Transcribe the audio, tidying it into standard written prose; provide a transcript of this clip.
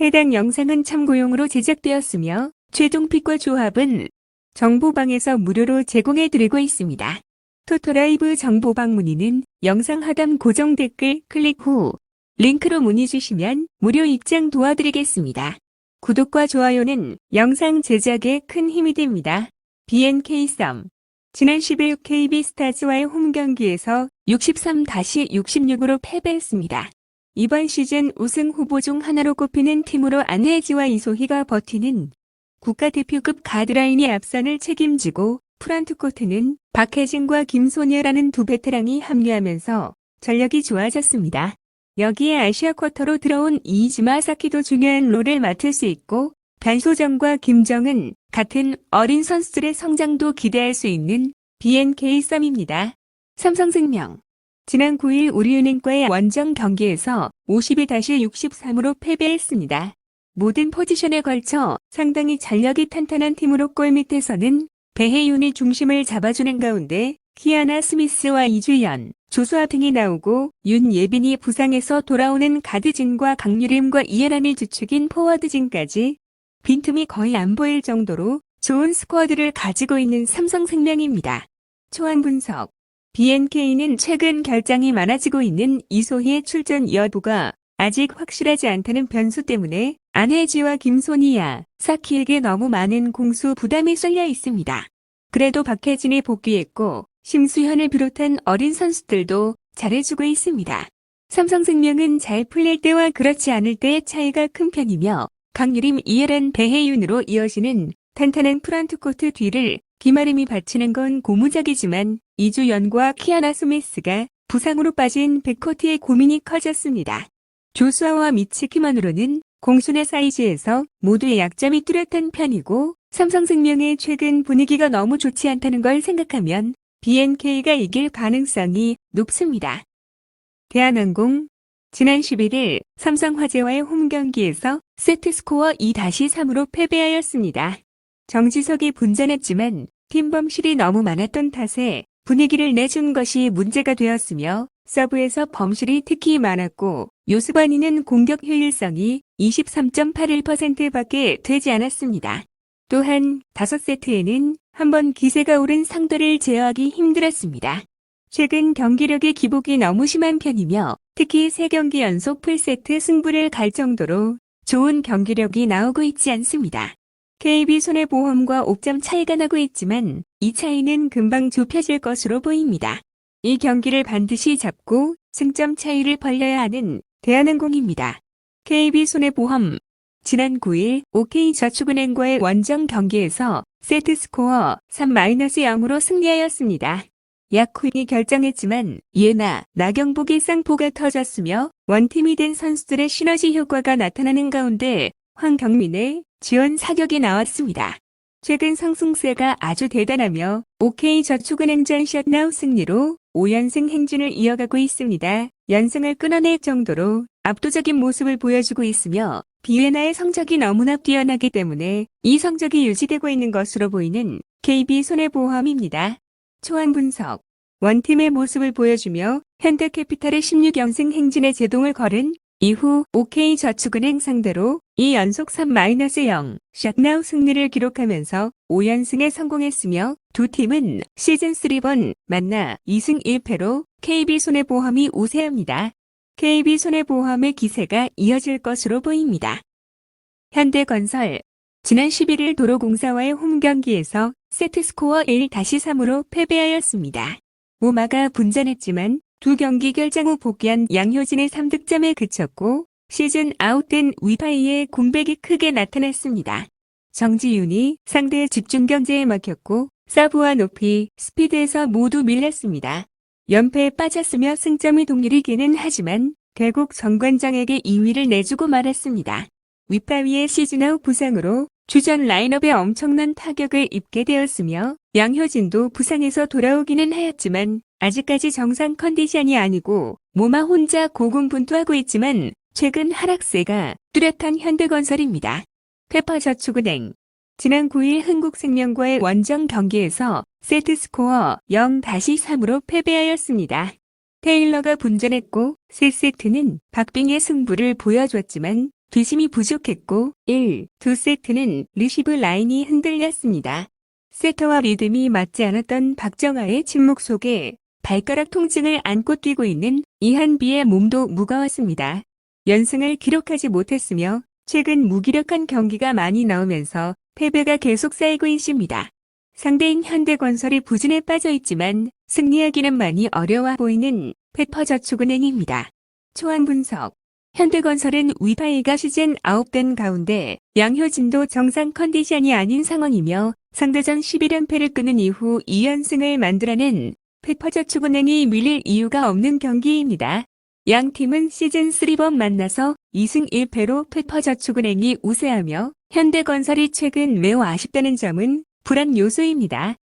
해당 영상은 참고용으로 제작되었으며 최종 픽과 조합은 정보방에서 무료로 제공해드리고 있습니다. 토토라이브 정보방 문의는 영상 하단 고정 댓글 클릭 후 링크로 문의 주시면 무료 입장 도와드리겠습니다. 구독과 좋아요는 영상 제작에 큰 힘이 됩니다. BNK 썸 지난 10일 KB스타즈와의 홈경기에서 63-66으로 패배했습니다. 이번 시즌 우승 후보 중 하나로 꼽히는 팀으로 안혜지와 이소희가 버티는 국가대표급 가드라인이 앞선을 책임지고 프런트코트는 박혜진과 김소녀라는 두 베테랑이 합류하면서 전력이 좋아졌습니다. 여기에 아시아 쿼터로 들어온 이이지마 사키도 중요한 롤을 맡을 수 있고 변소정과 김정은 같은 어린 선수들의 성장도 기대할 수 있는 BNK 썸입니다. 삼성생명 지난 9일 우리은행과의 원정 경기에서 52-63으로 패배했습니다. 모든 포지션에 걸쳐 상당히 전력이 탄탄한 팀으로 골밑에서는 배혜윤이 중심을 잡아주는 가운데 키아나 스미스와 이주연, 조수아 등이 나오고 윤예빈이 부상에서 돌아오는 가드진과 강유림과 이해란을 주축인 포워드진까지 빈틈이 거의 안 보일 정도로 좋은 스쿼드를 가지고 있는 삼성생명입니다. 초안 분석 BNK는 최근 결장이 많아지고 있는 이소희의 출전 여부가 아직 확실하지 않다는 변수 때문에 안혜지와 김소니아, 사키에게 너무 많은 공수 부담이 쏠려 있습니다. 그래도 박혜진이 복귀했고 심수현을 비롯한 어린 선수들도 잘해주고 있습니다. 삼성생명은 잘 풀릴 때와 그렇지 않을 때의 차이가 큰 편이며 강유림, 이해란, 배혜윤으로 이어지는 탄탄한 프런트코트 뒤를 김아림이 받치는 건 고무적이지만 이주연과 키아나 스미스가 부상으로 빠진 백코트의 고민이 커졌습니다. 조수아와 미치키만으로는 공순의 사이즈에서 모두의 약점이 뚜렷한 편이고 삼성생명의 최근 분위기가 너무 좋지 않다는 걸 생각하면 BNK가 이길 가능성이 높습니다. 대한항공 지난 11일 삼성화재와의 홈경기에서 세트스코어 2-3으로 패배하였습니다. 정지석이 분전했지만 팀범실이 너무 많았던 탓에 분위기를 내준 것이 문제가 되었으며 서브에서 범실이 특히 많았고 요스바니는 공격 효율성이 23.81%밖에 되지 않았습니다. 또한 5세트에는 한번 기세가 오른 상대를 제어하기 힘들었습니다. 최근 경기력의 기복이 너무 심한 편이며 특히 3경기 연속 풀세트 승부를 갈 정도로 좋은 경기력이 나오고 있지 않습니다. KB손해보험과 옥점 차이가 나고 있지만 이 차이는 금방 좁혀질 것으로 보입니다. 이 경기를 반드시 잡고 승점 차이를 벌려야 하는 대한항공입니다. KB손해보험 지난 9일 OK저축은행과의 원정 경기에서 세트스코어 3-0으로 승리하였습니다. 약훈이 결정했지만 예나 나경복의 쌍포가 터졌으며 원팀이 된 선수들의 시너지 효과가 나타나는 가운데 황경민의 지원 사격이 나왔습니다. 최근 상승세가 아주 대단하며 OK저축은행전 셧나우 승리로 5연승 행진을 이어가고 있습니다. 연승을 끊어낼 정도로 압도적인 모습을 보여주고 있으며 비에나의 성적이 너무나 뛰어나기 때문에 이 성적이 유지되고 있는 것으로 보이는 KB손해보험입니다. 초안 분석 원팀의 모습을 보여주며 현대캐피탈의 16연승 행진에 제동을 걸은 이후 OK저축은행 상대로 2연속 3-0 셧나우 승리를 기록하면서 5연승에 성공했으며 두 팀은 시즌 3번 만나 2승 1패로 KB손해보험이 우세합니다. KB손해보험의 기세가 이어질 것으로 보입니다. 현대건설 지난 11일 도로공사와의 홈경기에서 세트스코어 1-3으로 패배하였습니다. 모마가 분전했지만 두 경기 결장 후 복귀한 양효진의 3득점에 그쳤고 시즌 아웃된 위파이의 공백이 크게 나타났습니다. 정지윤이 상대의 집중 견제에 막혔고 서브와 높이, 스피드에서 모두 밀렸습니다. 연패에 빠졌으며 승점이 동률이기는 하지만 결국 정관장에게 2위를 내주고 말았습니다. 위파이의 시즌 아웃 부상으로 주전 라인업에 엄청난 타격을 입게 되었으며 양효진도 부상에서 돌아오기는 하였지만 아직까지 정상 컨디션이 아니고 모마 혼자 고군분투하고 있지만 최근 하락세가 뚜렷한 현대건설입니다. 페퍼저축은행 지난 9일 흥국생명과의 원정 경기에서 세트스코어 0-3으로 패배하였습니다. 테일러가 분전했고 3세트는 박빙의 승부를 보여줬지만 뒷심이 부족했고 1, 2세트는 리시브 라인이 흔들렸습니다. 세터와 리듬이 맞지 않았던 박정아의 침묵 속에 발가락 통증을 안고 뛰고 있는 이한비의 몸도 무거웠습니다. 연승을 기록하지 못했으며 최근 무기력한 경기가 많이 나오면서 패배가 계속 쌓이고 있습니다. 상대인 현대건설이 부진에 빠져 있지만 승리하기는 많이 어려워 보이는 페퍼저축은행입니다. 초안 분석. 현대건설은 위파이가 시즌 아웃된 가운데 양효진도 정상 컨디션이 아닌 상황이며 상대전 11연패를 끊은 이후 2연승을 만들어낸 페퍼저축은행이 밀릴 이유가 없는 경기입니다. 양 팀은 시즌 3번 만나서 2승 1패로 페퍼저축은행이 우세하며 현대건설이 최근 매우 아쉽다는 점은 불안 요소입니다.